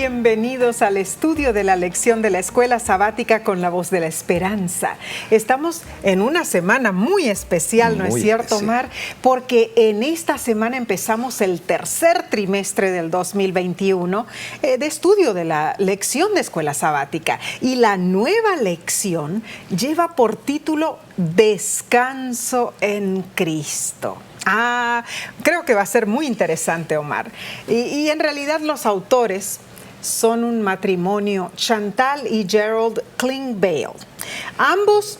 bienvenidos al estudio de la lección de la Escuela Sabática con la Voz de la Esperanza. Estamos en una semana muy especial, ¿no es cierto, Omar? Porque en esta semana empezamos el tercer trimestre del 2021 de estudio de la lección de Escuela Sabática. Y la nueva lección lleva por título Descanso en Cristo. Creo que va a ser muy interesante, Omar. Y en realidad los autores son un matrimonio, Chantal y Gerald Klingbeil. Ambos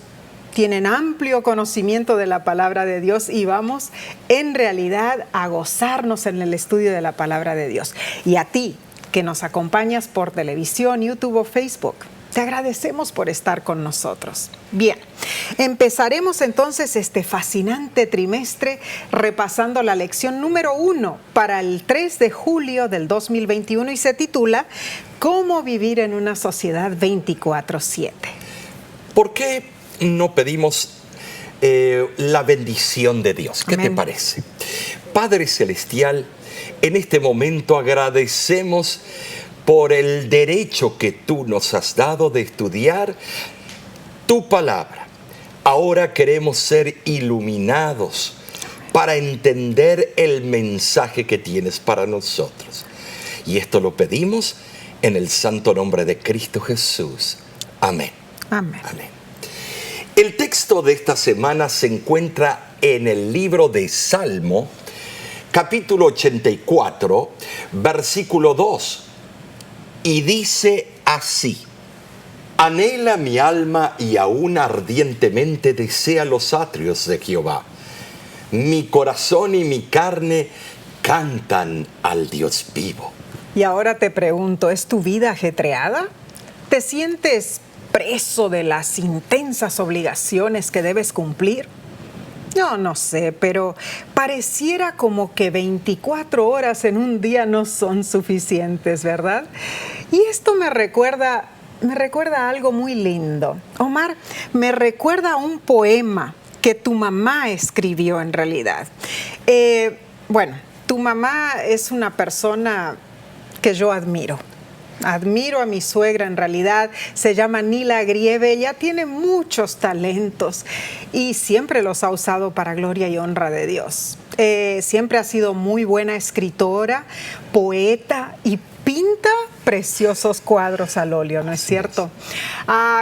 tienen amplio conocimiento de la palabra de Dios y vamos en realidad a gozarnos en el estudio de la palabra de Dios. Y a ti, que nos acompañas por televisión, YouTube o Facebook, te agradecemos por estar con nosotros. Bien, empezaremos entonces este fascinante trimestre repasando la lección número 1 para el 3 de julio del 2021 y se titula ¿Cómo vivir en una sociedad 24/7? ¿Por qué no pedimos la bendición de Dios? ¿Qué te parece? Padre Celestial, en este momento agradecemos por el derecho que tú nos has dado de estudiar tu palabra. Ahora queremos ser iluminados para entender el mensaje que tienes para nosotros. Y esto lo pedimos en el santo nombre de Cristo Jesús. Amén. Amén. Amén. El texto de esta semana se encuentra en el libro de Salmo, capítulo 84, versículo 2. Y dice así: anhela mi alma y aún ardientemente desea los atrios de Jehová. Mi corazón y mi carne cantan al Dios vivo. Y ahora te pregunto, ¿es tu vida ajetreada? ¿Te sientes preso de las intensas obligaciones que debes cumplir? Yo no sé, pero pareciera como que 24 horas en un día no son suficientes, ¿verdad? Y esto me recuerda a algo muy lindo. Omar, me recuerda a un poema que tu mamá escribió en realidad. Tu mamá es una persona que yo admiro. Admiro a mi suegra, en realidad, se llama Nila Grieve, ella tiene muchos talentos y siempre los ha usado para gloria y honra de Dios. Siempre ha sido muy buena escritora, poeta y pinta preciosos cuadros al óleo, ¿no es cierto?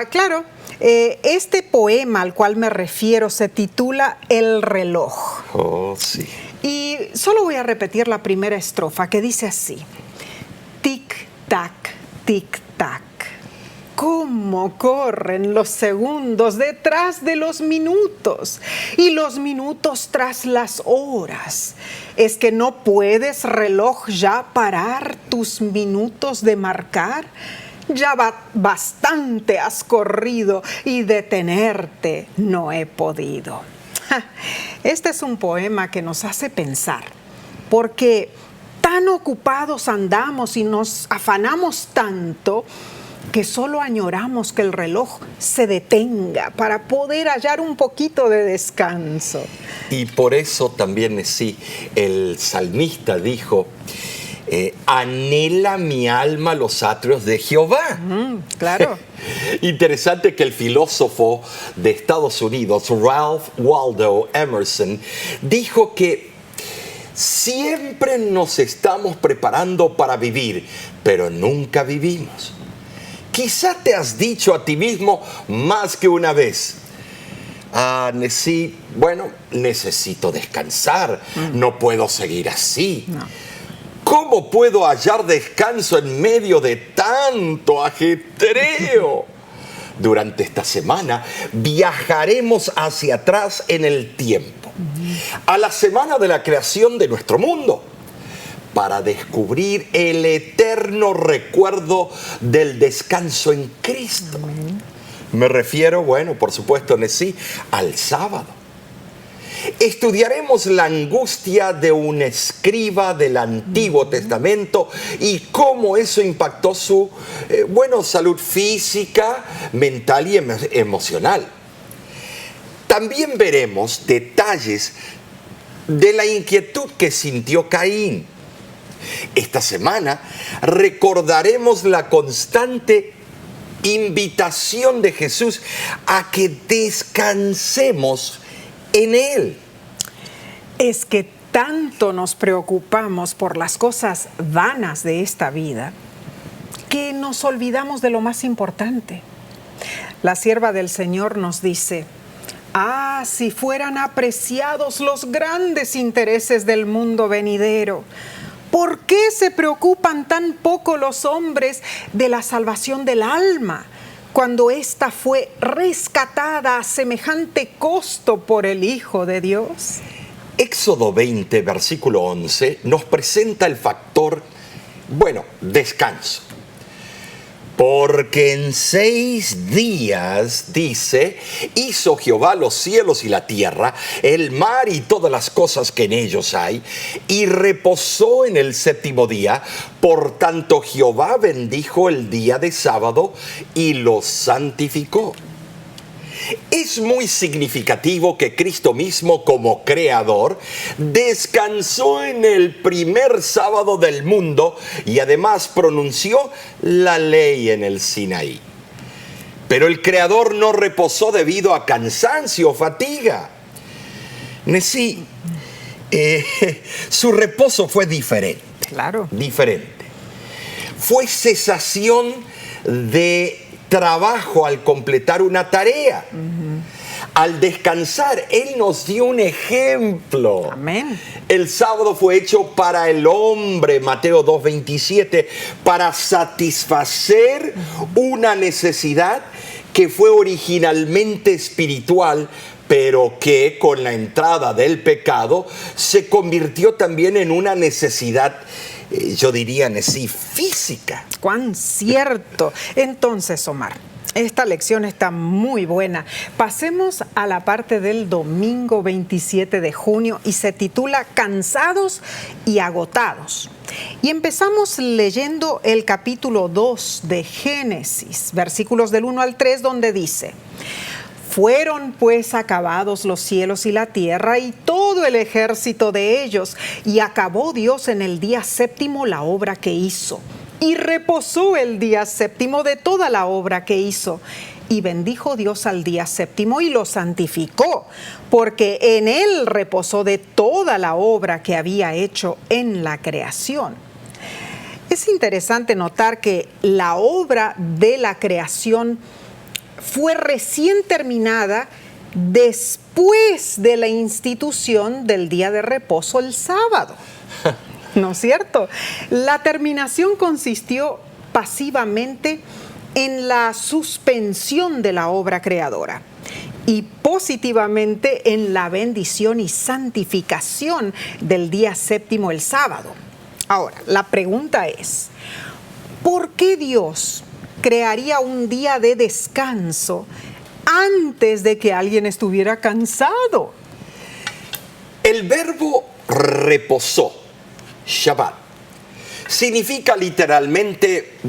Claro, este poema al cual me refiero se titula El reloj. Oh, sí. Y solo voy a repetir la primera estrofa que dice así: tic-tac, tic-tac. ¿Cómo corren los segundos detrás de los minutos y los minutos tras las horas? ¿Es que no puedes, reloj, ya parar tus minutos de marcar? Ya bastante has corrido y detenerte no he podido. Este es un poema que nos hace pensar, porque tan ocupados andamos y nos afanamos tanto que solo añoramos que el reloj se detenga para poder hallar un poquito de descanso. Y por eso también sí, el salmista dijo: anhela mi alma los atrios de Jehová. Claro. Interesante que el filósofo de Estados Unidos, Ralph Waldo Emerson, dijo que siempre nos estamos preparando para vivir, pero nunca vivimos. Quizá te has dicho a ti mismo más que una vez: necesito descansar, no puedo seguir así. No. ¿Cómo puedo hallar descanso en medio de tanto ajetreo? Durante esta semana viajaremos hacia atrás en el tiempo, a la semana de la creación de nuestro mundo, para descubrir el eterno recuerdo del descanso en Cristo. Me refiero, por supuesto, al sábado. Estudiaremos la angustia de un escriba del Antiguo Testamento y cómo eso impactó su salud física, mental y emocional. También veremos detalles de la inquietud que sintió Caín Esta semana recordaremos la constante invitación de Jesús a que descansemos en Él. Es que tanto nos preocupamos por las cosas vanas de esta vida que nos olvidamos de lo más importante. La sierva del Señor nos dice: ah, si fueran apreciados los grandes intereses del mundo venidero. ¿Por qué se preocupan tan poco los hombres de la salvación del alma, cuando ésta fue rescatada a semejante costo por el Hijo de Dios? Éxodo 20, versículo 11, nos presenta el factor, descanso. Porque en 6 días, dice, hizo Jehová los cielos y la tierra, el mar y todas las cosas que en ellos hay, y reposó en el 7º día. Por tanto, Jehová bendijo el día de sábado y lo santificó. Es muy significativo que Cristo mismo, como creador, descansó en el primer sábado del mundo y además pronunció la ley en el Sinaí. Pero el creador no reposó debido a cansancio o fatiga. Sí, su reposo fue diferente. Claro. Diferente. Fue cesación de trabajo al completar una tarea. Al descansar, Él nos dio un ejemplo. Amén. El sábado fue hecho para el hombre, Mateo 2:27, para satisfacer una necesidad que fue originalmente espiritual, pero que con la entrada del pecado se convirtió también en una necesidad, yo diría, sí, física. ¡Cuán cierto! Entonces, Omar, esta lección está muy buena. Pasemos a la parte del domingo 27 de junio y se titula Cansados y agotados. Y empezamos leyendo el capítulo 2 de Génesis, versículos del 1 al 3, donde dice: fueron pues acabados los cielos y la tierra y todo el ejército de ellos, y acabó Dios en el día 7º la obra que hizo. Y reposó el día 7º de toda la obra que hizo. Y bendijo Dios al día 7º y lo santificó, porque en él reposó de toda la obra que había hecho en la creación. Es interesante notar que la obra de la creación fue recién terminada después de la institución del día de reposo el sábado. ¿No es cierto? La terminación consistió pasivamente en la suspensión de la obra creadora y positivamente en la bendición y santificación del día 7º el sábado. Ahora, la pregunta es: ¿por qué Dios crearía un día de descanso antes de que alguien estuviera cansado? El verbo reposó, Shabbat, significa literalmente,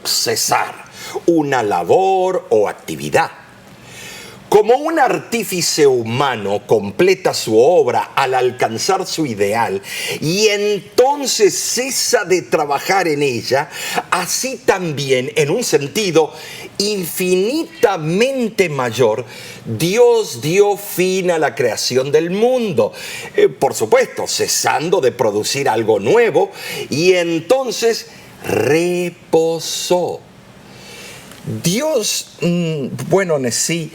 cesar una labor o actividad. Como un artífice humano completa su obra al alcanzar su ideal y entonces cesa de trabajar en ella, así también, en un sentido infinitamente mayor, Dios dio fin a la creación del mundo. Por supuesto, cesando de producir algo nuevo, y entonces reposó. Dios, sí,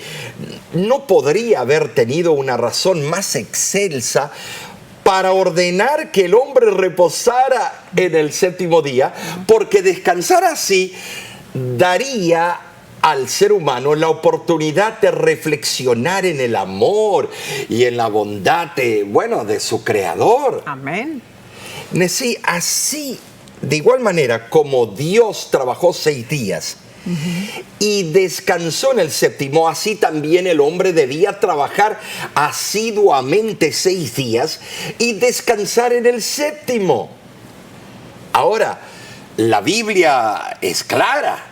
no podría haber tenido una razón más excelsa para ordenar que el hombre reposara en el 7º día, porque descansar así daría al ser humano la oportunidad de reflexionar en el amor y en la bondad de su Creador. Amén. Sí, así, de igual manera como Dios trabajó 6 días, y descansó en el 7º, así también el hombre debía trabajar asiduamente 6 días y descansar en el 7º. Ahora, la Biblia es clara.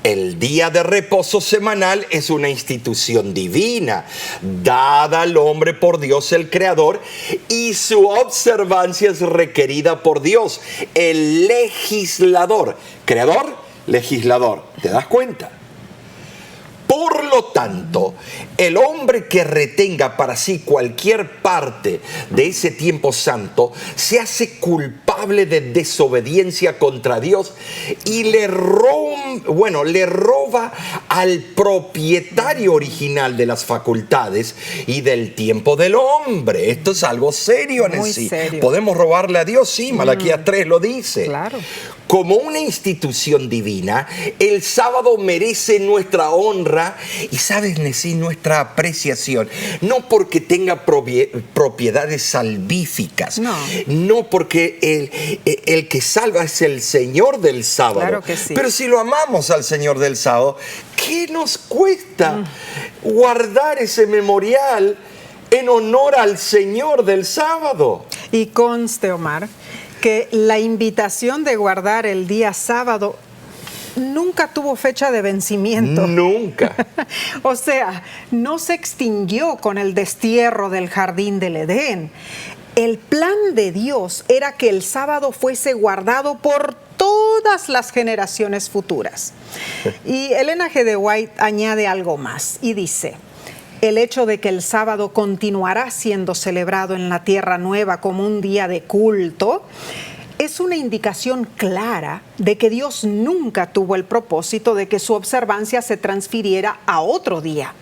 El día de reposo semanal es una institución divina, dada al hombre por Dios el Creador, y su observancia es requerida por Dios, el legislador. Creador, legislador. ¿Te das cuenta? Por lo tanto, el hombre que retenga para sí cualquier parte de ese tiempo santo se hace culpable de desobediencia contra Dios y le roba al propietario original de las facultades y del tiempo del hombre. Esto es algo serio, Nesí. ¿Podemos robarle a Dios? Sí, Malaquías 3 lo dice. Claro. Como una institución divina, el sábado merece nuestra honra y, ¿sabes, Nesí? Nuestra apreciación. No porque tenga propiedades salvíficas. No porque el que salva es el Señor del sábado. Claro que sí. Pero si lo amamos al Señor del sábado, ¿qué nos cuesta guardar ese memorial en honor al Señor del sábado? Y conste, Omar, que la invitación de guardar el día sábado nunca tuvo fecha de vencimiento. Nunca. O sea, no se extinguió con el destierro del jardín del Edén. El plan de Dios era que el sábado fuese guardado por todas las generaciones futuras. Y Elena G. de White añade algo más y dice: el hecho de que el sábado continuará siendo celebrado en la Tierra Nueva como un día de culto es una indicación clara de que Dios nunca tuvo el propósito de que su observancia se transfiriera a otro día.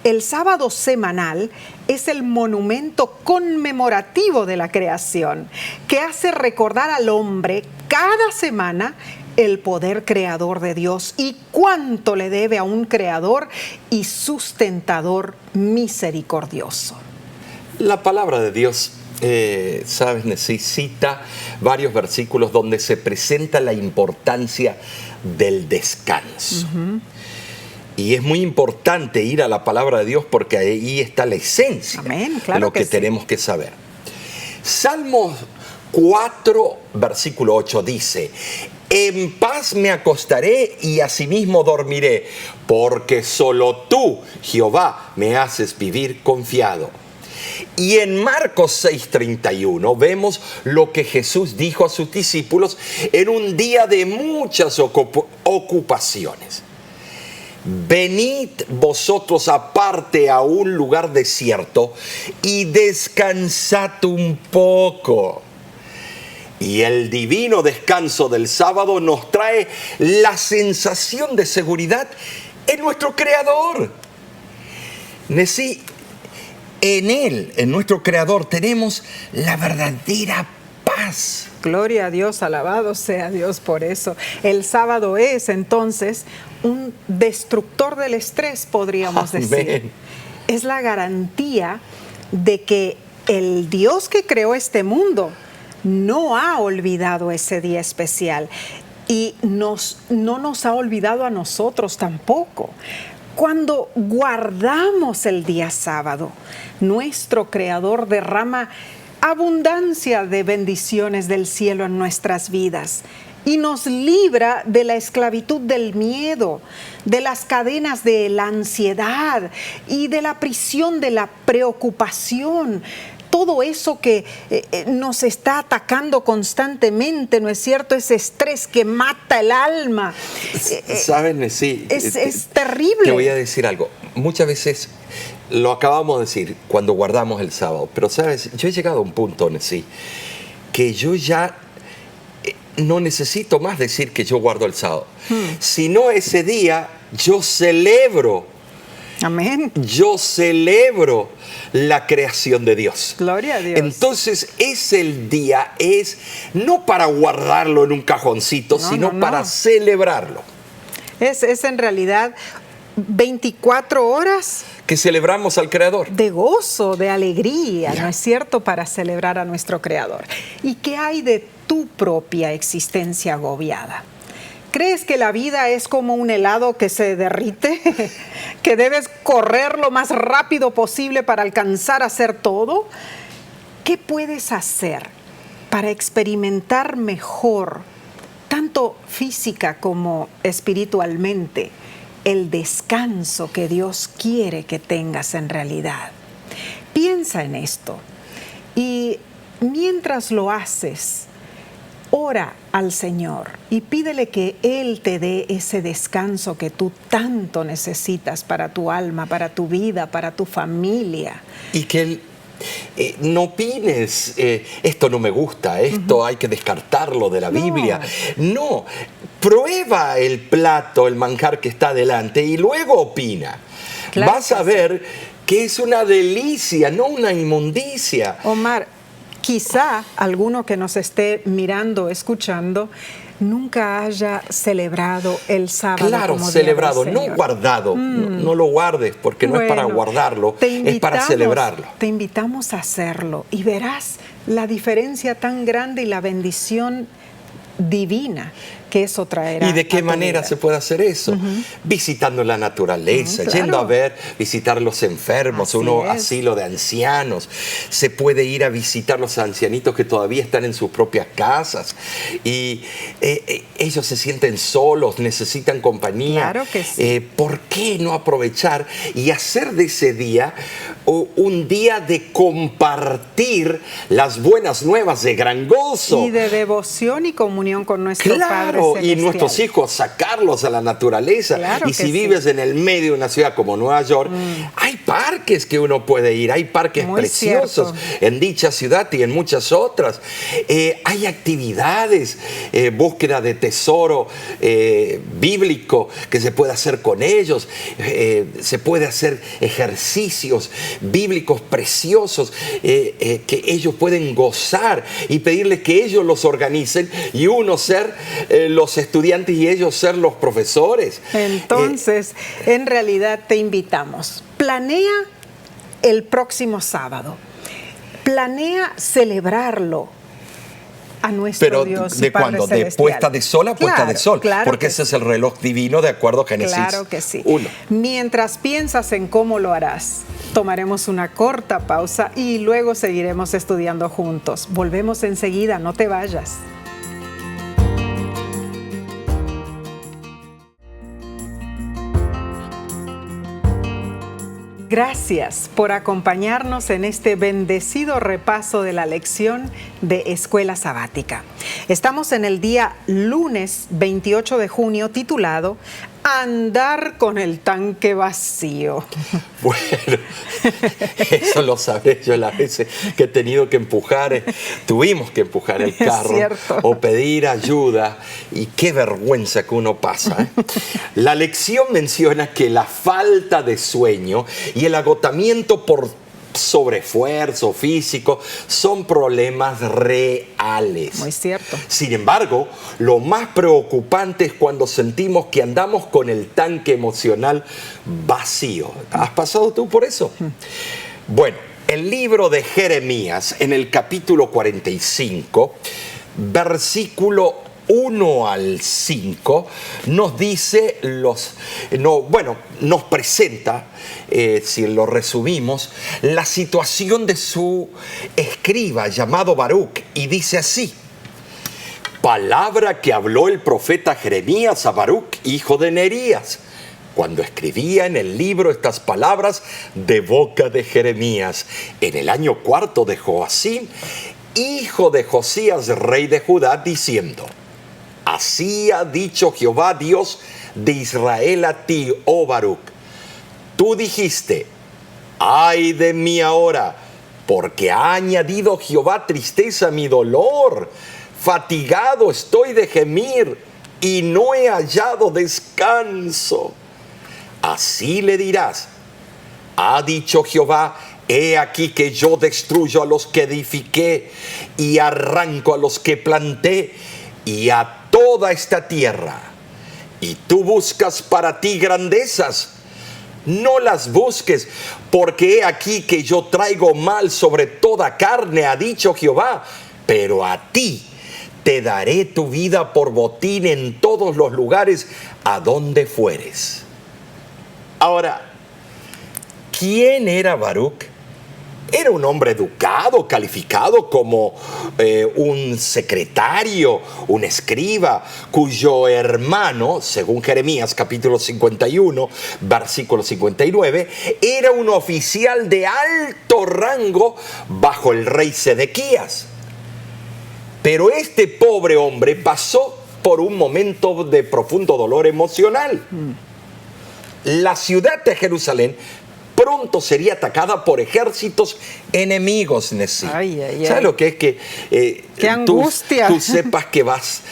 El sábado semanal es el monumento conmemorativo de la creación, que hace recordar al hombre cada semana el poder creador de Dios y cuánto le debe a un creador y sustentador misericordioso. La palabra de Dios, sabes, necesita varios versículos donde se presenta la importancia del descanso. Y es muy importante ir a la palabra de Dios porque ahí está la esencia. Amén, claro, de lo que sí. tenemos que saber. Salmos 4, versículo 8 dice: en paz me acostaré y asimismo dormiré, porque solo tú, Jehová, me haces vivir confiado. Y en Marcos 6:31 vemos lo que Jesús dijo a sus discípulos en un día de muchas ocupaciones. Venid vosotros aparte a un lugar desierto y descansad un poco. Y el divino descanso del sábado nos trae la sensación de seguridad en nuestro Creador. Nesí, en Él, en nuestro Creador, tenemos la verdadera paz. Gloria a Dios, alabado sea Dios por eso. El sábado es entonces un destructor del estrés, podríamos decir. Es la garantía de que el Dios que creó este mundo no ha olvidado ese día especial y no nos ha olvidado a nosotros tampoco. Cuando guardamos el día sábado, nuestro Creador derrama abundancia de bendiciones del cielo en nuestras vidas y nos libra de la esclavitud del miedo, de las cadenas de la ansiedad y de la prisión de la preocupación. Todo eso que nos está atacando constantemente, ¿no es cierto? Ese estrés que mata el alma. ¿Sabes, sí? Es terrible. Te voy a decir algo. Muchas veces lo acabamos de decir cuando guardamos el sábado, pero sabes, yo he llegado a un punto, sí, que yo ya no necesito más decir que yo guardo el sábado. Sino ese día yo celebro. Amén. Yo celebro la creación de Dios. Gloria a Dios. Entonces es el día, es no para guardarlo en un cajoncito, sino para celebrarlo. Es en realidad 24 horas que celebramos al Creador. De gozo, de alegría, ¿no es cierto? Para celebrar a nuestro Creador. ¿Y qué hay de tu propia existencia agobiada? ¿Crees que la vida es como un helado que se derrite? ¿Que debes correr lo más rápido posible para alcanzar a hacer todo? ¿Qué puedes hacer para experimentar mejor tanto física como espiritualmente, el descanso que Dios quiere que tengas en realidad. Piensa en esto y mientras lo haces, ora al Señor y pídele que Él te dé ese descanso que tú tanto necesitas para tu alma, para tu vida, para tu familia. Y que Él no opines, esto no me gusta, esto hay que descartarlo de la Biblia. No, prueba el plato, el manjar que está delante y luego opina. Claro, vas a ver que es una delicia, no una inmundicia. Omar, quizá alguno que nos esté mirando, escuchando, nunca haya celebrado el sábado. Claro, como celebrado, día del Señor. no guardado. No lo guardes porque no es para guardarlo, es para celebrarlo. Te invitamos a hacerlo y verás la diferencia tan grande y la bendición divina que eso traerá. ¿Y de qué manera se puede hacer eso? Visitando la naturaleza, claro. Yendo a visitar los enfermos, asilo de ancianos. Se puede ir a visitar los ancianitos que todavía están en sus propias casas y ellos se sienten solos, necesitan compañía. Claro que sí. ¿Por qué no aprovechar y hacer de ese día un día de compartir las buenas nuevas de gran gozo? Y de devoción y comunión con nuestro Padre y nuestros hijos sacarlos a la naturaleza. Claro y si vives en el medio de una ciudad como Nueva York, hay parques que uno puede ir, hay parques muy preciosos cierto. En dicha ciudad y en muchas otras. Hay actividades, búsqueda de tesoro bíblico que se puede hacer con ellos, se puede hacer ejercicios bíblicos preciosos que ellos pueden gozar y pedirles que ellos los organicen y uno ser los estudiantes y ellos ser los profesores. Entonces, en realidad te invitamos. Planea el próximo sábado. Planea celebrarlo a nuestro Dios y ¿de Padre cuándo? celestial. ¿De puesta de sol a puesta de sol? Claro, porque ese es el reloj divino de acuerdo a Génesis 1. Claro que sí. Mientras piensas en cómo lo harás, tomaremos una corta pausa y luego seguiremos estudiando juntos. Volvemos enseguida, no te vayas. Gracias por acompañarnos en este bendecido repaso de la lección de Escuela Sabática. Estamos en el día lunes 28 de junio titulado Andar con el tanque vacío. Bueno, eso lo sabré yo las veces que he tenido que tuvimos que empujar el carro o pedir ayuda y qué vergüenza que uno pasa. La lección menciona que la falta de sueño y el agotamiento por sobreesfuerzo físico son problemas reales. Muy cierto. Sin embargo, lo más preocupante es cuando sentimos que andamos con el tanque emocional vacío. ¿Has pasado tú por eso? Bueno, el libro de Jeremías, en el capítulo 45, versículo 1 al 5, nos dice nos presenta, si lo resumimos, la situación de su escriba llamado Baruch, y dice así: palabra que habló el profeta Jeremías a Baruch, hijo de Nerías, cuando escribía en el libro estas palabras de boca de Jeremías, en el año 4 de Joacim, hijo de Josías, rey de Judá, diciendo: así ha dicho Jehová, Dios de Israel, a ti, oh Baruch. Tú dijiste: ay de mí ahora, porque ha añadido Jehová tristeza a mi dolor. Fatigado estoy de gemir y no he hallado descanso. Así le dirás: ha dicho Jehová, he aquí que yo destruyo a los que edifiqué y arranco a los que planté y a toda esta tierra. Y tú buscas para ti grandezas. No las busques, porque he aquí que yo traigo mal sobre toda carne, ha dicho Jehová. Pero a ti te daré tu vida por botín en todos los lugares a donde fueres. Ahora, ¿quién era Baruch? era un hombre educado, calificado como un secretario, un escriba, cuyo hermano, según Jeremías capítulo 51, versículo 59, era un oficial de alto rango bajo el rey Sedequías. Pero este pobre hombre pasó por un momento de profundo dolor emocional. La ciudad de Jerusalén pronto sería atacada por ejércitos enemigos, Nesí. ¿Sabes lo que es que ¡qué angustia! Tú sepas que vas,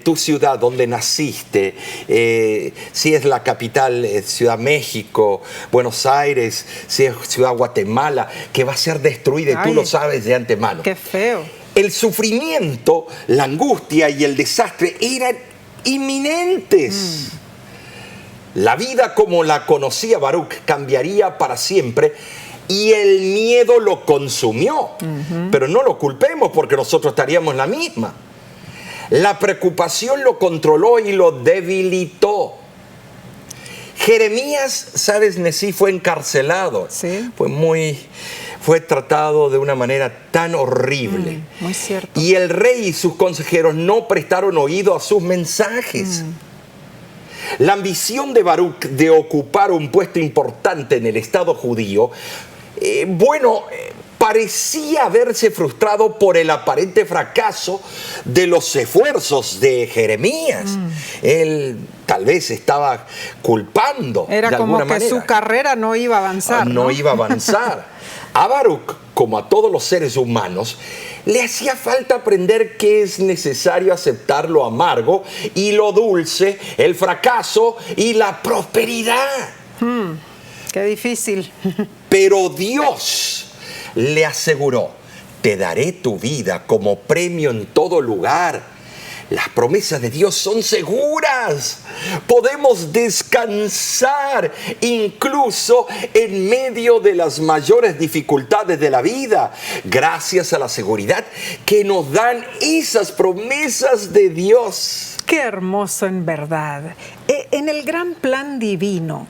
tu ciudad donde naciste, si es la capital, Ciudad México, Buenos Aires, si es Ciudad Guatemala, que va a ser destruida y tú lo sabes de antemano. ¡Qué feo! El sufrimiento, la angustia y el desastre eran inminentes. La vida como la conocía Baruch cambiaría para siempre y el miedo lo consumió. Pero no lo culpemos porque nosotros estaríamos en la misma. La preocupación lo controló y lo debilitó. Jeremías, ¿sabes, Nesí? Fue encarcelado. Sí. Fue tratado de una manera tan horrible. Muy cierto. Y el rey y sus consejeros no prestaron oído a sus mensajes. La ambición de Baruch de ocupar un puesto importante en el Estado judío, parecía haberse frustrado por el aparente fracaso de los esfuerzos de Jeremías. Él tal vez estaba culpando. Era como que su carrera no iba a avanzar. No iba a avanzar. A Baruch, como a todos los seres humanos, le hacía falta aprender que es necesario aceptar lo amargo y lo dulce, el fracaso y la prosperidad. Qué difícil. Pero Dios le aseguró: te daré tu vida como premio en todo lugar. Las promesas de Dios son seguras. Podemos descansar incluso en medio de las mayores dificultades de la vida, gracias a la seguridad que nos dan esas promesas de Dios. Qué hermoso, en verdad. En el gran plan divino,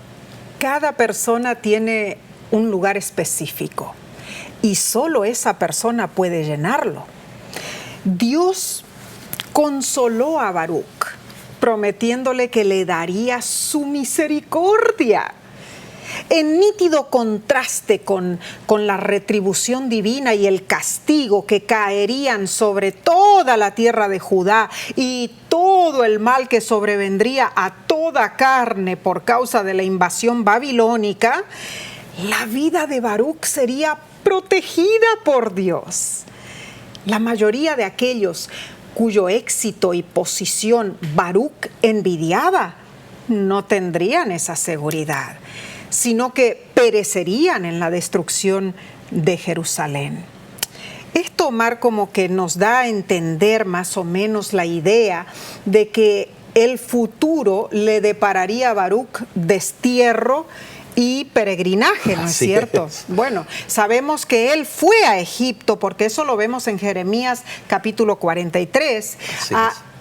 cada persona tiene un lugar específico y solo esa persona puede llenarlo. Dios consoló a Baruch, prometiéndole que le daría su misericordia. En nítido contraste con la retribución divina y el castigo que caerían sobre toda la tierra de Judá y todo el mal que sobrevendría a toda carne por causa de la invasión babilónica, la vida de Baruch sería protegida por Dios. La mayoría de aquellos cuyo éxito y posición Baruch envidiaba no tendrían esa seguridad, sino que perecerían en la destrucción de Jerusalén. Esto, Omar, como que nos da a entender más o menos la idea de que el futuro le depararía a Baruch destierro y peregrinaje, ¿no es cierto? Bueno, sabemos que él fue a Egipto, porque eso lo vemos en Jeremías capítulo 43,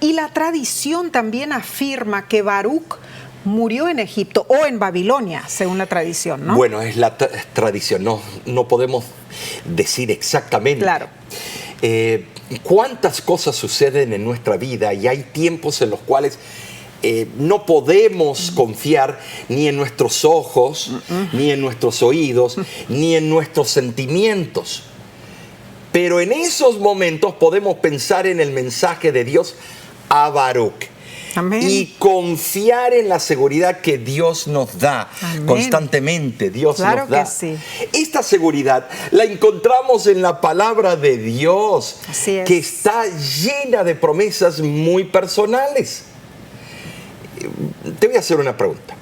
y la tradición también afirma que Baruch murió en Egipto o en Babilonia, según la tradición, ¿no? Bueno, es la tradición, no podemos decir exactamente. Claro. ¿Cuántas cosas suceden en nuestra vida y hay tiempos en los cuales no podemos confiar ni en nuestros ojos, ni en nuestros oídos, ni en nuestros sentimientos? Pero en esos momentos podemos pensar en el mensaje de Dios a Baruch. Amén. Y confiar en la seguridad que Dios nos da. Amén. Constantemente. Dios nos da. Que sí. Esta seguridad la encontramos en la palabra de Dios, así es, que está llena de promesas muy personales. Te voy a hacer una pregunta.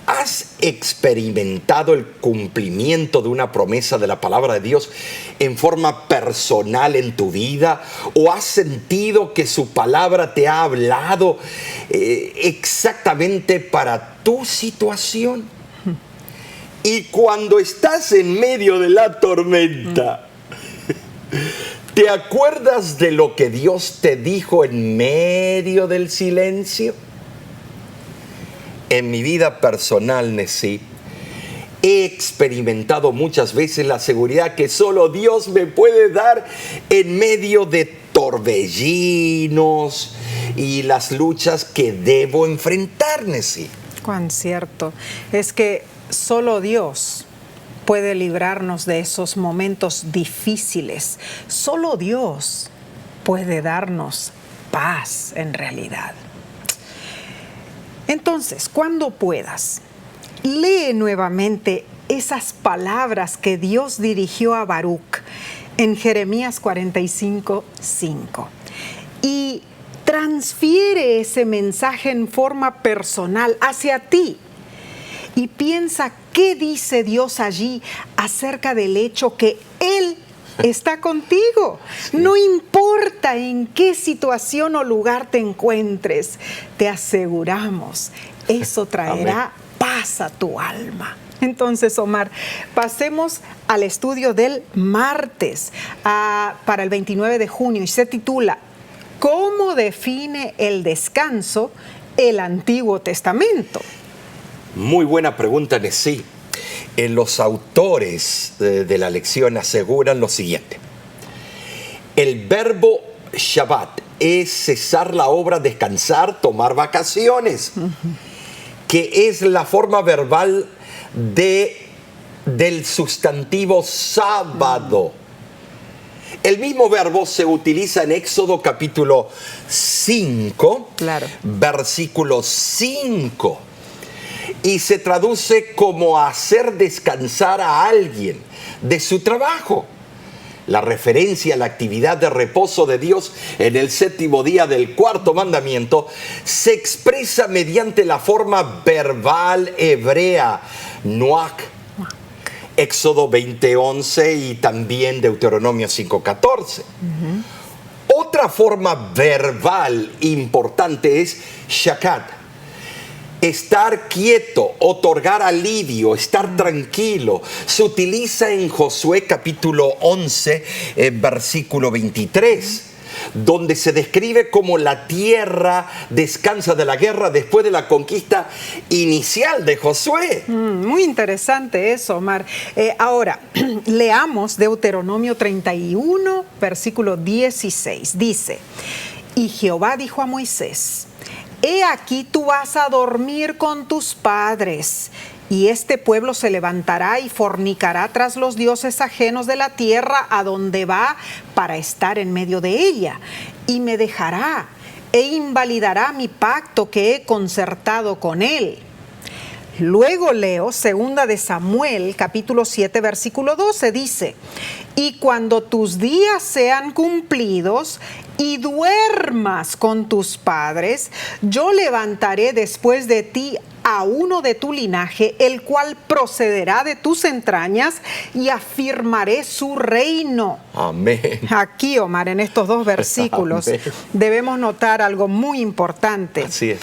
¿Has experimentado el cumplimiento de una promesa de la palabra de Dios en forma personal en tu vida? ¿O has sentido que su palabra te ha hablado exactamente para tu situación? Y cuando estás en medio de la tormenta, ¿te acuerdas de lo que Dios te dijo en medio del silencio? En mi vida personal, Nesí, he experimentado muchas veces la seguridad que solo Dios me puede dar en medio de torbellinos y las luchas que debo enfrentar, Nessie. Cuán cierto. Es que solo Dios puede librarnos de esos momentos difíciles. Solo Dios puede darnos paz en realidad. Entonces, cuando puedas, lee nuevamente esas palabras que Dios dirigió a Baruc en Jeremías 45:5 y transfiere ese mensaje en forma personal hacia ti. Y piensa qué dice Dios allí acerca del hecho que Él está contigo. No importa en qué situación o lugar te encuentres, te aseguramos, eso traerá paz a tu alma. Entonces, Omar, pasemos al estudio del martes para el 29 de junio y se titula ¿Cómo define el descanso el Antiguo Testamento? Muy buena pregunta, Nessie. Los autores de la lección aseguran lo siguiente. El verbo Shabbat es cesar la obra, descansar, tomar vacaciones, que es la forma verbal del sustantivo sábado. El mismo verbo se utiliza en Éxodo capítulo 5, versículo 5. Y se traduce como hacer descansar a alguien de su trabajo. La referencia a la actividad de reposo de Dios en el séptimo día del cuarto mandamiento se expresa mediante la forma verbal hebrea, nuach, Éxodo 20:11 y también Deuteronomio 5:14. Otra forma verbal importante es shakat. Estar quieto, otorgar alivio, estar tranquilo. Se utiliza en Josué capítulo 11, versículo 23, donde se describe cómo la tierra descansa de la guerra después de la conquista inicial de Josué. Muy interesante eso, Omar. Ahora, leamos Deuteronomio 31, versículo 16. Dice, y Jehová dijo a Moisés, he aquí tú vas a dormir con tus padres, y este pueblo se levantará y fornicará tras los dioses ajenos de la tierra a donde va para estar en medio de ella, y me dejará e invalidará mi pacto que he concertado con él. Luego leo 2 de Samuel, capítulo 7, versículo 12, dice, y cuando tus días sean cumplidos y duermas con tus padres, yo levantaré después de ti a uno de tu linaje, el cual procederá de tus entrañas y afirmaré su reino. Amén. Aquí, Omar, en estos dos versículos, debemos notar algo muy importante. Así es.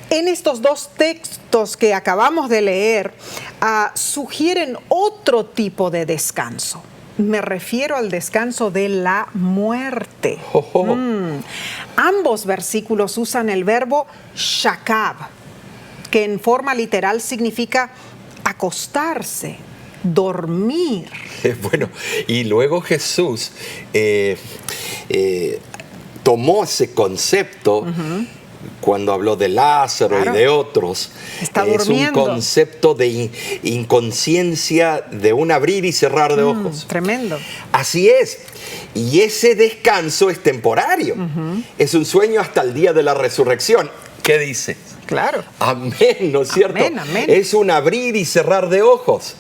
En estos dos textos que acabamos de leer, sugieren otro tipo de descanso. Me refiero al descanso de la muerte. Ambos versículos usan el verbo shakab, que en forma literal significa acostarse, dormir. Bueno, y luego Jesús tomó ese concepto cuando habló de Lázaro y de otros. Está es durmiendo. Un concepto de inconsciencia, de un abrir y cerrar de ojos. Tremendo. Así es. Y ese descanso es temporario. Es un sueño hasta el día de la resurrección. ¿Qué dice? Claro. Amén, ¿no es cierto? Amén, amén. Es un abrir y cerrar de ojos.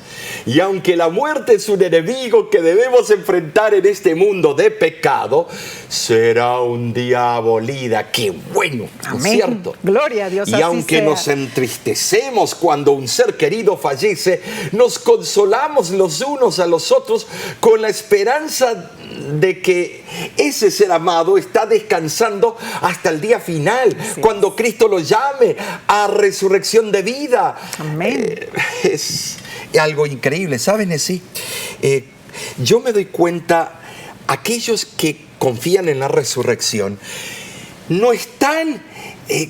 Y aunque la muerte es un enemigo que debemos enfrentar en este mundo de pecado, será un día abolida. ¡Qué bueno! ¿No es cierto? Gloria a Dios. Y aunque nos entristecemos cuando un ser querido fallece, nos consolamos los unos a los otros con la esperanza de que ese ser amado está descansando hasta el día final, cuando Cristo lo llame a resurrección de vida. Amén. Es algo increíble, ¿saben? Nessie? Yo me doy cuenta, aquellos que confían en la resurrección no están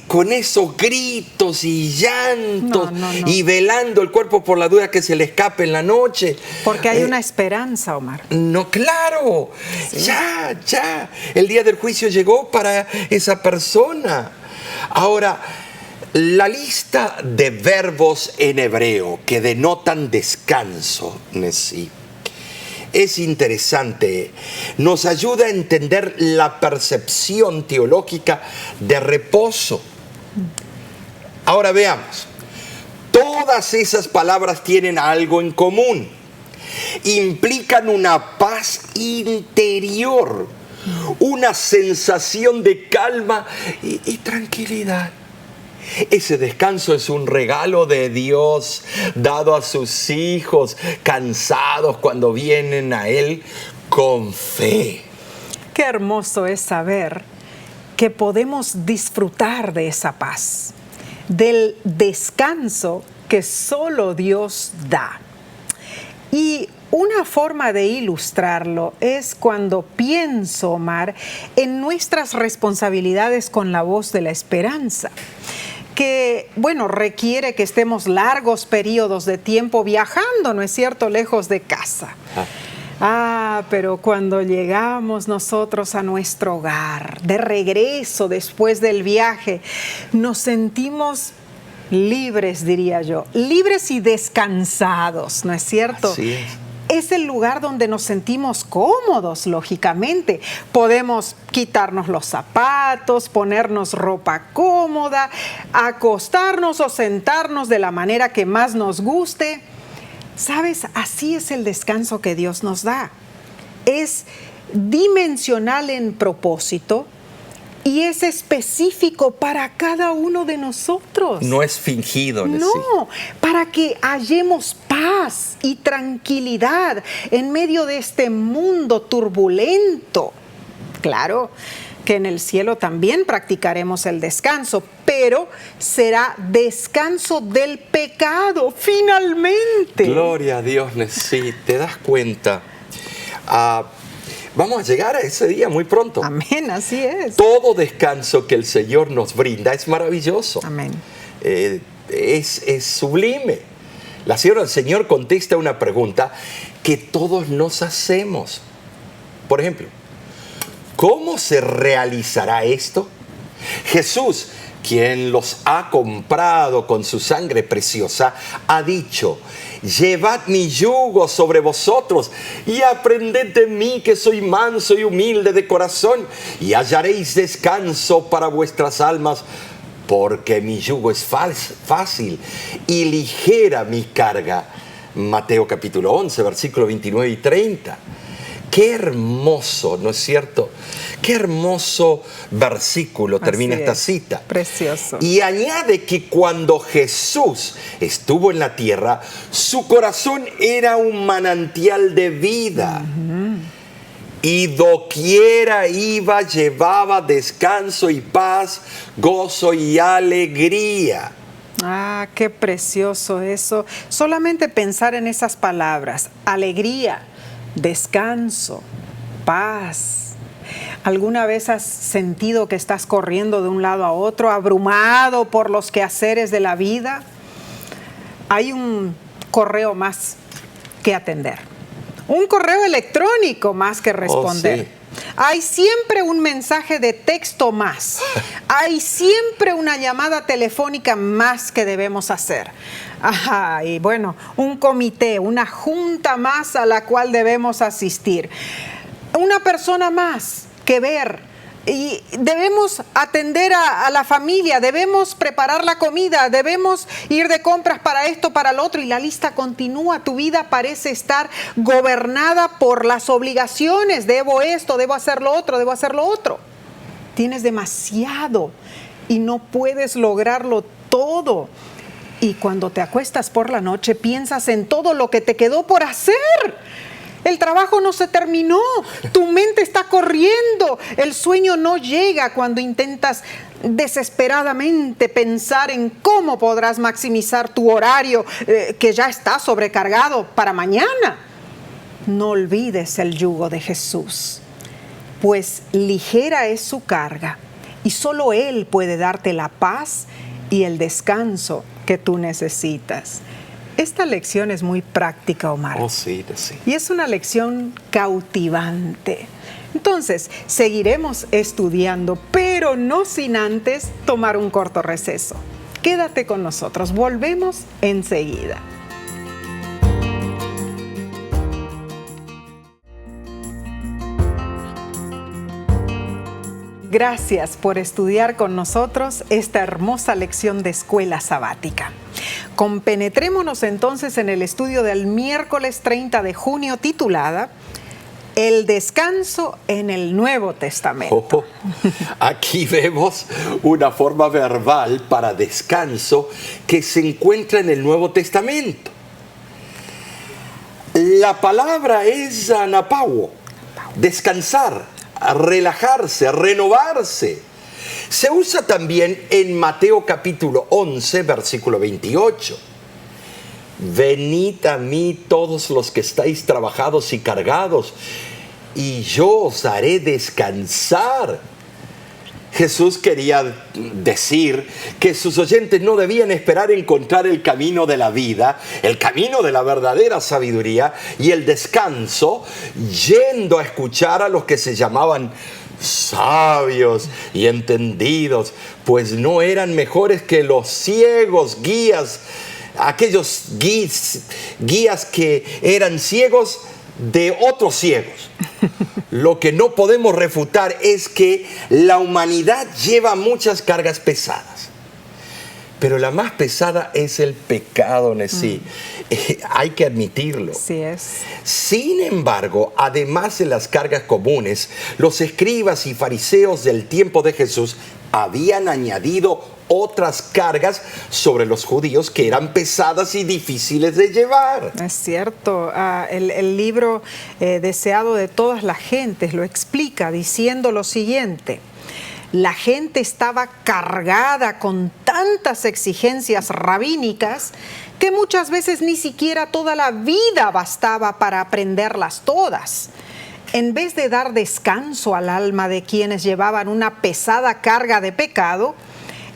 con esos gritos y llantos y velando el cuerpo por la duda que se le escape en la noche. Porque hay una esperanza, Omar. No, claro, sí. Ya, el día del juicio llegó para esa persona. Ahora, la lista de verbos en hebreo que denotan descanso, Nesí, es interesante. Nos ayuda a entender la percepción teológica de reposo. Ahora veamos. Todas esas palabras tienen algo en común. Implican una paz interior, una sensación de calma y tranquilidad. Ese descanso es un regalo de Dios dado a sus hijos cansados cuando vienen a Él con fe. Qué hermoso es saber que podemos disfrutar de esa paz, del descanso que solo Dios da. Y una forma de ilustrarlo es cuando pienso, Omar, en nuestras responsabilidades con la voz de la esperanza, que, bueno, requiere que estemos largos periodos de tiempo viajando, ¿no es cierto?, lejos de casa. Pero cuando llegamos nosotros a nuestro hogar, de regreso después del viaje, nos sentimos libres, diría yo, libres y descansados, ¿no es cierto? Así es. Es el lugar donde nos sentimos cómodos, lógicamente. Podemos quitarnos los zapatos, ponernos ropa cómoda, acostarnos o sentarnos de la manera que más nos guste. ¿Sabes? Así es el descanso que Dios nos da. Es dimensional en propósito y es específico para cada uno de nosotros. No es fingido. No, para que hallemos paz y tranquilidad en medio de este mundo turbulento. Claro que en el cielo también practicaremos el descanso, pero será descanso del pecado, finalmente. Gloria a Dios, sí, te das cuenta. Vamos a llegar a ese día muy pronto. Amén, así es. Todo descanso que el Señor nos brinda es maravilloso. Amén. Es sublime. La sierva del Señor contesta una pregunta que todos nos hacemos. Por ejemplo, ¿cómo se realizará esto? Jesús, quien los ha comprado con su sangre preciosa, ha dicho: llevad mi yugo sobre vosotros y aprended de mí, que soy manso y humilde de corazón, y hallaréis descanso para vuestras almas, porque mi yugo es fácil y ligera mi carga. Mateo capítulo 11, versículos 29 y 30. Qué hermoso, ¿no es cierto? Qué hermoso versículo termina esta cita. Precioso. Y añade que cuando Jesús estuvo en la tierra, su corazón era un manantial de vida. Y doquiera iba, llevaba descanso y paz, gozo y alegría. Qué precioso eso. Solamente pensar en esas palabras: alegría, descanso, paz. ¿Alguna vez has sentido que estás corriendo de un lado a otro, abrumado por los quehaceres de la vida? Hay un correo más que atender, un correo electrónico más que responder. Sí. Hay siempre un mensaje de texto más. Hay siempre una llamada telefónica más que debemos hacer. Y bueno, un comité, una junta más a la cual debemos asistir. Una persona más que ver. Y debemos atender a la familia, debemos preparar la comida, debemos ir de compras para esto, para lo otro, y la lista continúa. Tu vida parece estar gobernada por las obligaciones. Debo esto, debo hacer lo otro, debo hacer lo otro. Tienes demasiado y no puedes lograrlo todo. Y cuando te acuestas por la noche, piensas en todo lo que te quedó por hacer. El trabajo no se terminó, tu mente está corriendo, el sueño no llega cuando intentas desesperadamente pensar en cómo podrás maximizar tu horario que ya está sobrecargado para mañana. No olvides el yugo de Jesús, pues ligera es su carga y solo Él puede darte la paz y el descanso que tú necesitas. Esta lección es muy práctica, Omar. Oh, sí, sí. Y es una lección cautivante. Entonces, seguiremos estudiando, pero no sin antes tomar un corto receso. Quédate con nosotros, volvemos enseguida. Gracias por estudiar con nosotros esta hermosa lección de escuela sabática. Compenetrémonos entonces en el estudio del miércoles 30 de junio titulada El descanso en el Nuevo Testamento. Aquí vemos una forma verbal para descanso que se encuentra en el Nuevo Testamento. La palabra es anapauo, descansar, relajarse, renovarse. Se usa también en Mateo capítulo 11, versículo 28. Venid a mí todos los que estáis trabajados y cargados, y yo os haré descansar. Jesús quería decir que sus oyentes no debían esperar encontrar el camino de la vida, el camino de la verdadera sabiduría y el descanso, yendo a escuchar a los que se llamaban sabios y entendidos, pues no eran mejores que los ciegos, guías, aquellos guías que eran ciegos de otros ciegos. Lo que no podemos refutar es que la humanidad lleva muchas cargas pesadas, pero la más pesada es el pecado en sí. Hay que admitirlo. Así es. Sin embargo, además de las cargas comunes, los escribas y fariseos del tiempo de Jesús habían añadido otras cargas sobre los judíos que eran pesadas y difíciles de llevar. Es cierto. El libro Deseado de todas las gentes lo explica diciendo lo siguiente: la gente estaba cargada con tantas exigencias rabínicas que muchas veces ni siquiera toda la vida bastaba para aprenderlas todas. En vez de dar descanso al alma de quienes llevaban una pesada carga de pecado,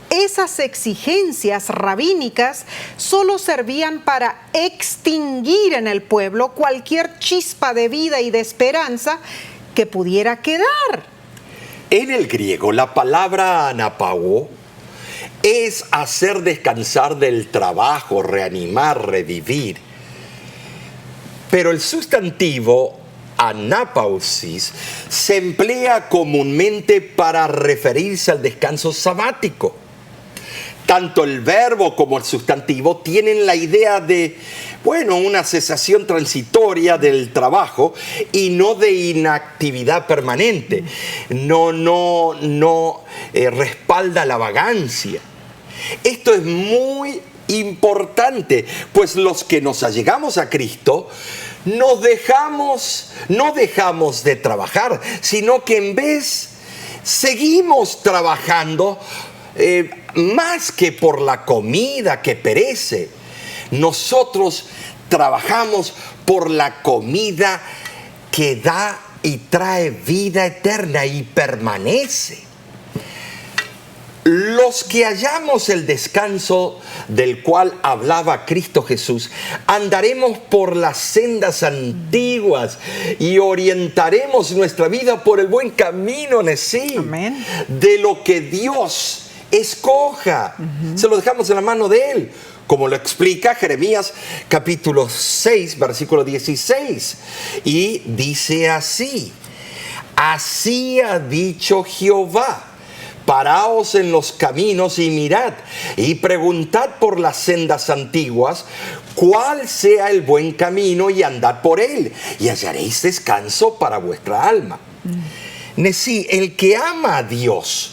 esas exigencias rabínicas solo servían para extinguir en el pueblo cualquier chispa de vida y de esperanza que pudiera quedar. En el griego, la palabra anapauo es hacer descansar del trabajo, reanimar, revivir. Pero el sustantivo anapausis se emplea comúnmente para referirse al descanso sabático. Tanto el verbo como el sustantivo tienen la idea de, una cesación transitoria del trabajo y no de inactividad permanente. No respalda la vagancia. Esto es muy importante, pues los que nos allegamos a Cristo no dejamos de trabajar, sino que en vez seguimos trabajando más que por la comida que perece. Nosotros trabajamos por la comida que da y trae vida eterna y permanece. Los que hallamos el descanso del cual hablaba Cristo Jesús, andaremos por las sendas antiguas y orientaremos nuestra vida por el buen camino, Nesí, de lo que Dios escoja. Se lo dejamos en la mano de Él, como lo explica Jeremías capítulo 6, versículo 16. Y dice así: así ha dicho Jehová, paraos en los caminos y mirad, y preguntad por las sendas antiguas, cuál sea el buen camino, y andad por él, y hallaréis descanso para vuestra alma. Nesí, el que ama a Dios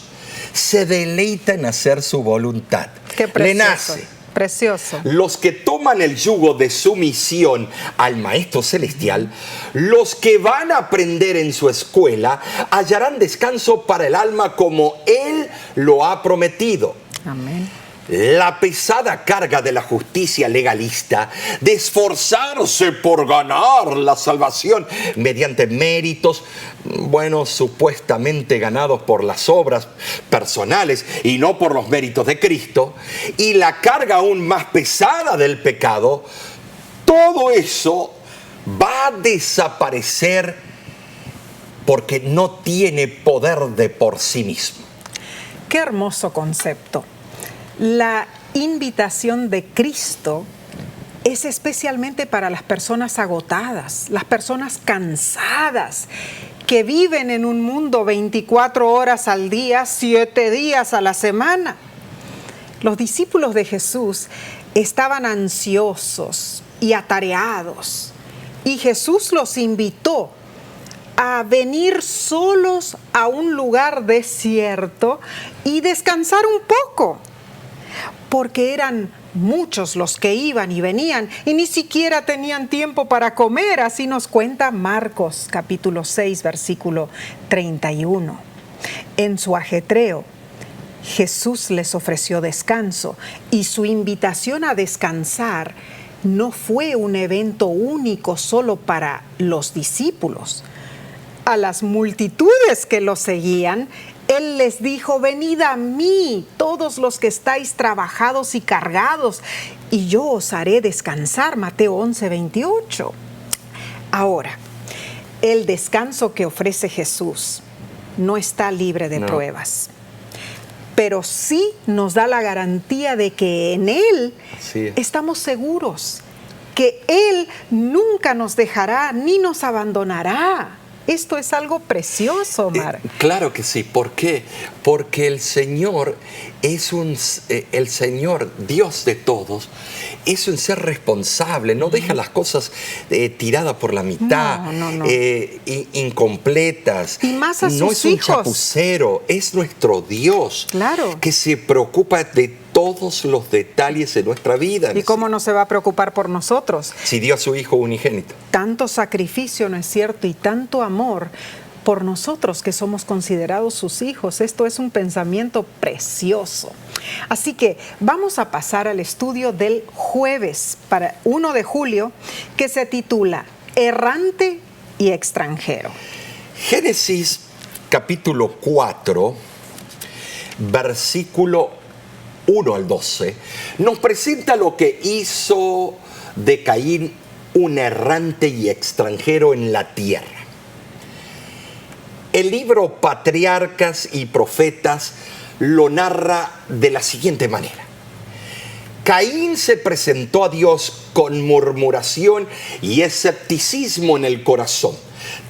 se deleita en hacer su voluntad. Qué precioso. Le nace. Precioso. Los que toman el yugo de sumisión al Maestro Celestial, los que van a aprender en su escuela, hallarán descanso para el alma como Él lo ha prometido. Amén. La pesada carga de la justicia legalista de esforzarse por ganar la salvación mediante méritos, bueno, supuestamente ganados por las obras personales y no por los méritos de Cristo, y la carga aún más pesada del pecado, todo eso va a desaparecer porque no tiene poder de por sí mismo. Qué hermoso concepto. La invitación de Cristo es especialmente para las personas agotadas, las personas cansadas, que viven en un mundo 24 horas al día, 7 días a la semana. Los discípulos de Jesús estaban ansiosos y atareados, y Jesús los invitó a venir solos a un lugar desierto y descansar un poco, porque eran muchos los que iban y venían y ni siquiera tenían tiempo para comer. Así nos cuenta Marcos capítulo 6 versículo 31. En su ajetreo, Jesús les ofreció descanso, y su invitación a descansar no fue un evento único solo para los discípulos. A las multitudes que lo seguían, Él les dijo: venid a mí, todos los que estáis trabajados y cargados, y yo os haré descansar. Mateo 11:28. Ahora, el descanso que ofrece Jesús no está libre de pruebas, pero sí nos da la garantía de que en Él estamos seguros, que Él nunca nos dejará ni nos abandonará. Esto es algo precioso, Omar. Claro que sí. ¿Por qué? Porque el Señor es el Señor, Dios de todos, es un ser responsable. No deja las cosas tiradas por la mitad, incompletas. Y más a sus no es hijos. Un chapucero, es nuestro Dios, claro, que se preocupa de todos los detalles de nuestra vida. ¿Y cómo no se va a preocupar por nosotros? Si dio a su Hijo unigénito. Tanto sacrificio, ¿no es cierto? Y tanto amor por nosotros que somos considerados sus hijos. Esto es un pensamiento precioso. Así que vamos a pasar al estudio del jueves, para 1 de julio, que se titula Errante y extranjero. Génesis capítulo 4, versículo 1 al 12, nos presenta lo que hizo de Caín un errante y extranjero en la tierra. El libro Patriarcas y Profetas lo narra de la siguiente manera. Caín se presentó a Dios con murmuración y escepticismo en el corazón,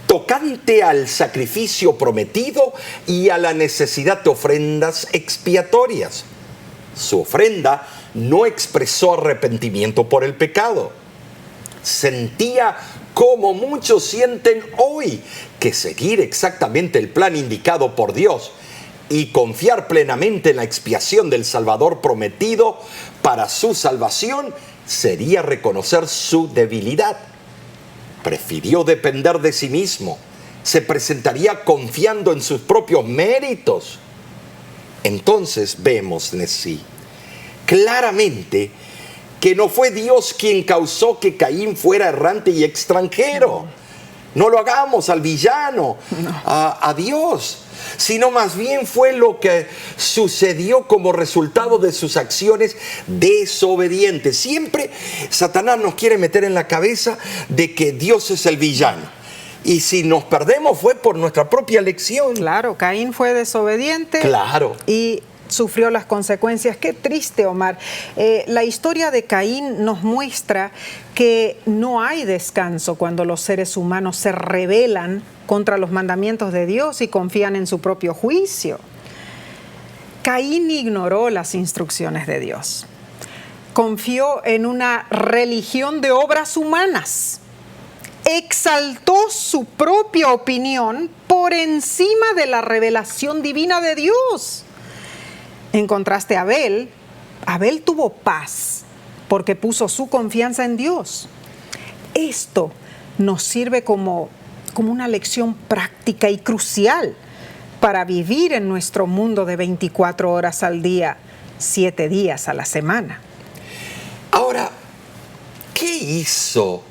tocante al sacrificio prometido y a la necesidad de ofrendas expiatorias. Su ofrenda no expresó arrepentimiento por el pecado. Sentía, como muchos sienten hoy, que seguir exactamente el plan indicado por Dios y confiar plenamente en la expiación del Salvador prometido para su salvación sería reconocer su debilidad. Prefirió depender de sí mismo. Se presentaría confiando en sus propios méritos. Entonces vemos en sí claramente que no fue Dios quien causó que Caín fuera errante y extranjero. No lo hagamos al villano, a Dios, sino más bien fue lo que sucedió como resultado de sus acciones desobedientes. Siempre Satanás nos quiere meter en la cabeza de que Dios es el villano. Y si nos perdemos fue por nuestra propia elección. Claro, Caín fue desobediente. Claro. Y sufrió las consecuencias. Qué triste, Omar. La historia de Caín nos muestra que no hay descanso cuando los seres humanos se rebelan contra los mandamientos de Dios y confían en su propio juicio. Caín ignoró las instrucciones de Dios. Confió en una religión de obras humanas. Exaltó su propia opinión por encima de la revelación divina de Dios. En contraste a Abel tuvo paz porque puso su confianza en Dios. Esto nos sirve como una lección práctica y crucial para vivir en nuestro mundo de 24 horas al día, 7 días a la semana. Ahora, ¿qué hizo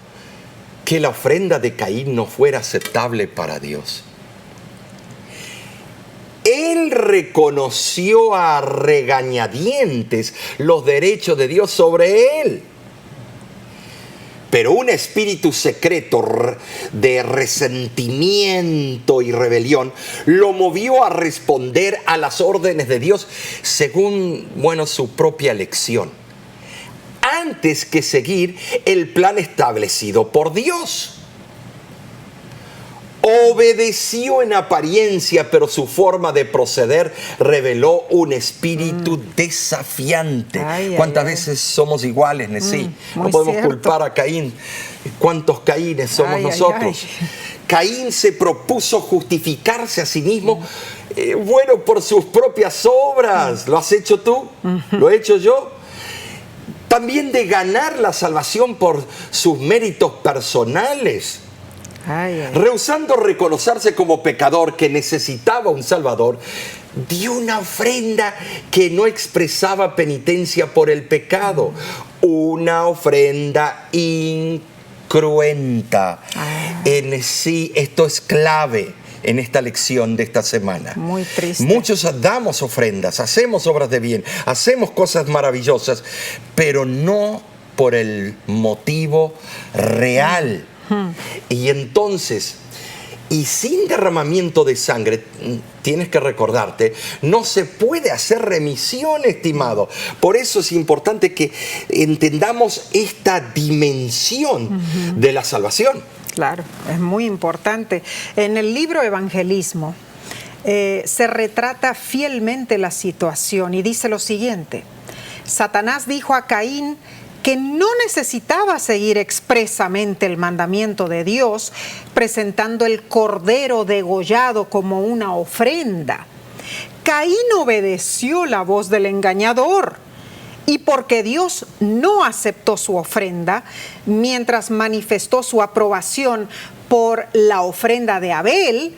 que la ofrenda de Caín no fuera aceptable para Dios? Él reconoció a regañadientes los derechos de Dios sobre él. Pero un espíritu secreto de resentimiento y rebelión lo movió a responder a las órdenes de Dios según, su propia elección, antes que seguir el plan establecido por Dios. Obedeció en apariencia, pero su forma de proceder reveló un espíritu desafiante. ¿Cuántas veces somos iguales, Nesí? No podemos culpar a Caín. ¿Cuántos Caínes somos nosotros? Caín se propuso justificarse a sí mismo, por sus propias obras. ¿Lo has hecho tú? ¿Lo he hecho yo? También de ganar la salvación por sus méritos personales. Rehusando reconocerse como pecador que necesitaba un Salvador, dio una ofrenda que no expresaba penitencia por el pecado, una ofrenda incruenta. En sí, esto es clave en esta lección de esta semana. Muy triste. Muchos damos ofrendas, hacemos obras de bien, hacemos cosas maravillosas, pero no por el motivo real. Y entonces, y sin derramamiento de sangre, tienes que recordarte, no se puede hacer remisión, estimado. Por eso es importante que entendamos esta dimensión de la salvación. Claro, es muy importante. En el libro Evangelismo se retrata fielmente la situación y dice lo siguiente: Satanás dijo a Caín que no necesitaba seguir expresamente el mandamiento de Dios, presentando el cordero degollado como una ofrenda. Caín obedeció la voz del engañador, y porque Dios no aceptó su ofrenda, mientras manifestó su aprobación por la ofrenda de Abel,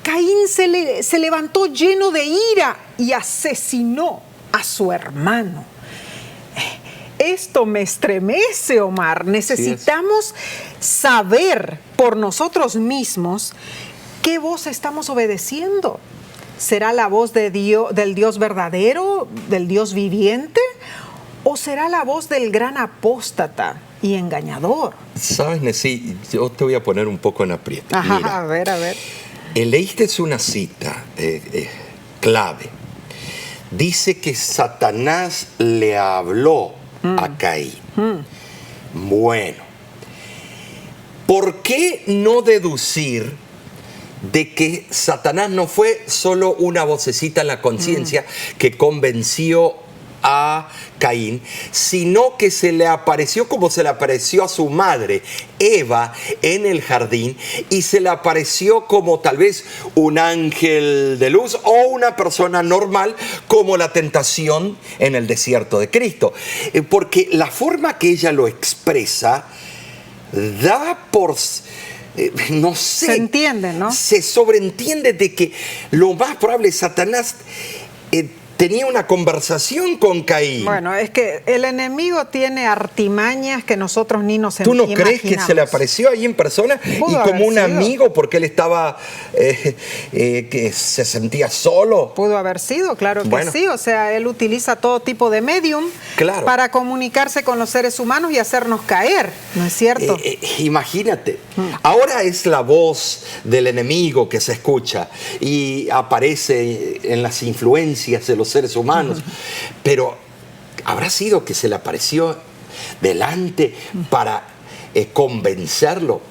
Caín se levantó lleno de ira y asesinó a su hermano. Esto me estremece, Omar. Necesitamos saber por nosotros mismos qué voz estamos obedeciendo. ¿Será la voz de Dios, del Dios verdadero, del Dios viviente? ¿O será la voz del gran apóstata y engañador? Sabes, Nesí, yo te voy a poner un poco en aprieto. Mira, a ver. Leíste una cita clave. Dice que Satanás le habló a Caín. Bueno, ¿por qué no deducir de que Satanás no fue solo una vocecita en la conciencia que convenció a Caín, sino que se le apareció como se le apareció a su madre, Eva, en el jardín, y se le apareció como tal vez un ángel de luz o una persona normal, como la tentación en el desierto de Cristo. Porque la forma que ella lo expresa da por... no sé. Se entiende, ¿no? Se sobreentiende de que lo más probable es Satanás tenía una conversación con Caín. Bueno, es que el enemigo tiene artimañas que nosotros ni nos imaginamos. ¿Tú no crees que se le apareció ahí en persona y como un amigo porque él estaba, que se sentía solo? Pudo haber sido, claro que sí. O sea, él utiliza todo tipo de medium para comunicarse con los seres humanos y hacernos caer, ¿no es cierto? Imagínate. Ahora es la voz del enemigo que se escucha y aparece en las influencias de los seres humanos, pero ¿habrá sido que se le apareció delante para convencerlo?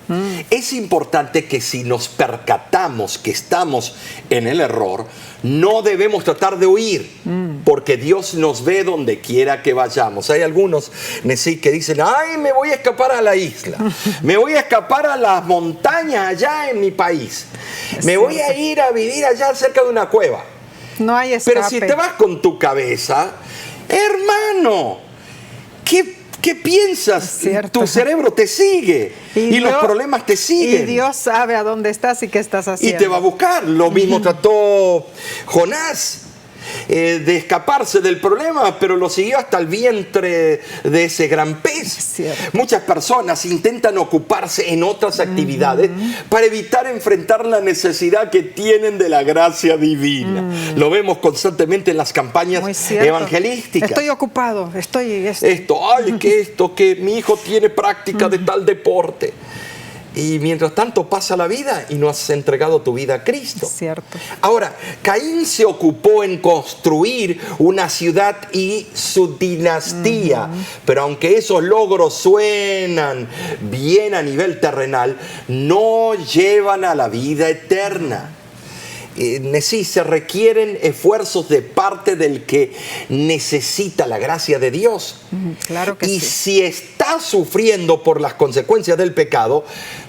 Es importante que si nos percatamos que estamos en el error, no debemos tratar de huir, porque Dios nos ve donde quiera que vayamos. Hay algunos, Nesí, que dicen, ay, me voy a escapar a la isla, me voy a escapar a las montañas allá en mi país, me voy a ir a vivir allá cerca de una cueva. No hay escape. Pero si te vas con tu cabeza, hermano, ¿qué piensas? Tu cerebro te sigue y los problemas te siguen. Y Dios sabe a dónde estás y qué estás haciendo. Y te va a buscar. Lo mismo trató Jonás. de escaparse del problema, pero lo siguió hasta el vientre de ese gran pez. Cierto. Muchas personas intentan ocuparse en otras actividades para evitar enfrentar la necesidad que tienen de la gracia divina. Lo vemos constantemente en las campañas evangelísticas. Estoy ocupado, que mi hijo tiene práctica de tal deporte. Y mientras tanto pasa la vida y no has entregado tu vida a Cristo. Cierto. Ahora, Caín se ocupó en construir una ciudad y su dinastía. Pero aunque esos logros suenan bien a nivel terrenal, no llevan a la vida eterna. Sí, se requieren esfuerzos de parte del que necesita la gracia de Dios. Claro que sí. Y sí. si está sufriendo por las consecuencias del pecado,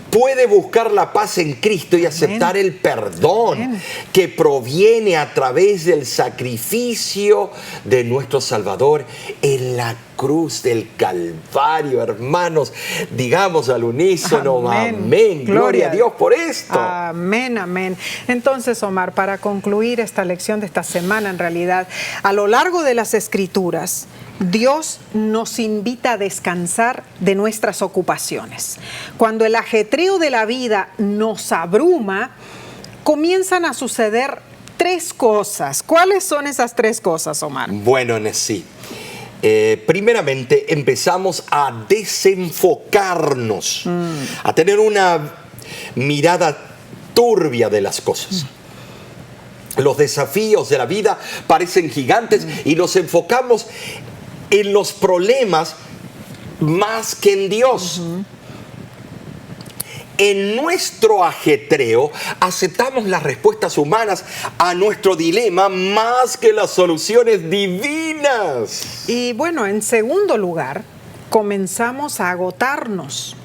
puede buscar la paz en Cristo y aceptar el perdón que proviene a través del sacrificio de nuestro Salvador en la cruz del Calvario. Hermanos, digamos al unísono, amén. Gloria a Dios por esto. Amén, amén. Entonces, Omar, para concluir esta lección de esta semana, en realidad, a lo largo de las Escrituras, Dios nos invita a descansar de nuestras ocupaciones. Cuando el ajetreo de la vida nos abruma, comienzan a suceder 3 cosas. ¿Cuáles son esas 3 cosas, Omar? Bueno, sí. Primeramente, empezamos a desenfocarnos, a tener una mirada turbia de las cosas. Los desafíos de la vida parecen gigantes y nos enfocamos en los problemas más que en Dios. En nuestro ajetreo aceptamos las respuestas humanas a nuestro dilema más que las soluciones divinas. Y bueno, en segundo lugar, comenzamos a agotarnos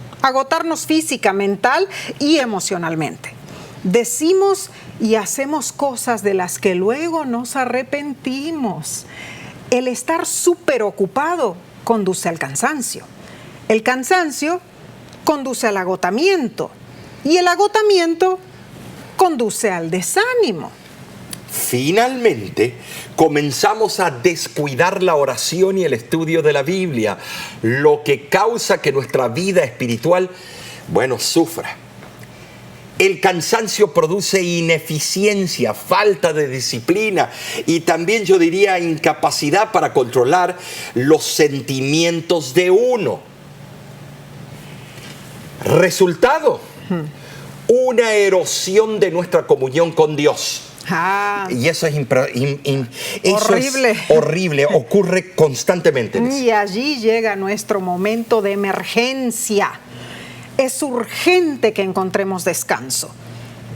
física, mental y emocionalmente. Decimos y hacemos cosas de las que luego nos arrepentimos. El estar súper ocupado conduce al cansancio. El cansancio conduce al agotamiento. Y el agotamiento conduce al desánimo. Finalmente, comenzamos a descuidar la oración y el estudio de la Biblia, lo que causa que nuestra vida espiritual, sufra. El cansancio produce ineficiencia, falta de disciplina y también yo diría incapacidad para controlar los sentimientos de uno. Resultado, una erosión de nuestra comunión con Dios. Y eso es horrible. Es horrible, ocurre constantemente. Y allí llega nuestro momento de emergencia. Es urgente que encontremos descanso.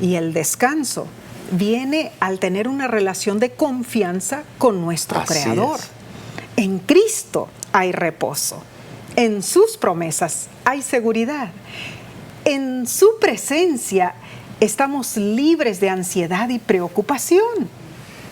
Y el descanso viene al tener una relación de confianza con nuestro Creador. En Cristo hay reposo. En sus promesas hay seguridad. En su presencia estamos libres de ansiedad y preocupación.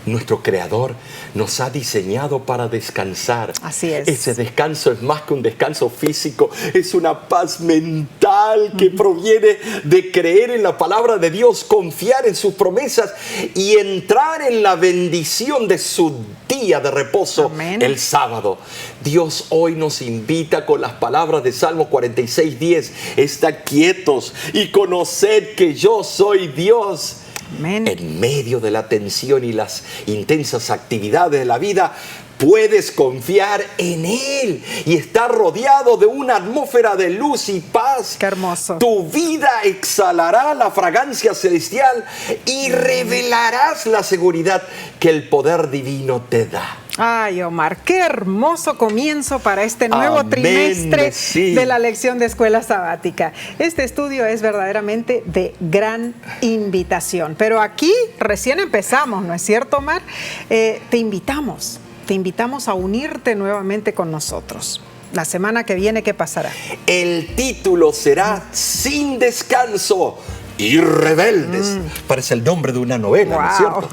Nuestro Creador nos ha diseñado para descansar. Así es. Ese descanso es más que un descanso físico, es una paz mental que proviene de creer en la palabra de Dios, confiar en sus promesas y entrar en la bendición de su día de reposo, el sábado. Dios hoy nos invita con las palabras de Salmo 46:10. Estad quietos y conoced que yo soy Dios. Amén. En medio de la tensión y las intensas actividades de la vida, puedes confiar en Él y estar rodeado de una atmósfera de luz y paz. ¡Qué hermoso! Tu vida exhalará la fragancia celestial y revelarás la seguridad que el poder divino te da. Ay, Omar, qué hermoso comienzo para este nuevo trimestre de la lección de Escuela Sabática. Este estudio es verdaderamente de gran invitación. Pero aquí recién empezamos, ¿no es cierto, Omar? Te invitamos a unirte nuevamente con nosotros. La semana que viene, ¿qué pasará? El título será Sin Descanso y Rebeldes. Parece el nombre de una novela, ¿no es cierto?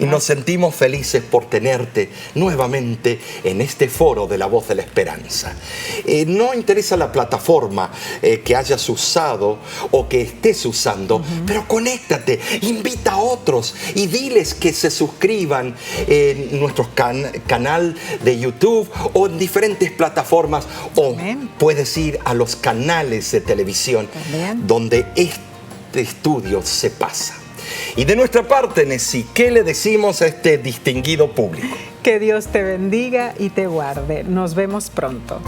y nos sentimos felices por tenerte nuevamente en este foro de la Voz de la Esperanza. No interesa la plataforma que hayas usado o que estés usando, pero conéctate, invita a otros y diles que se suscriban en nuestro canal de YouTube o en diferentes plataformas, o puedes ir a los canales de televisión donde este estudio se pasa. Y de nuestra parte, Nessie, ¿qué le decimos a este distinguido público? Que Dios te bendiga y te guarde. Nos vemos pronto.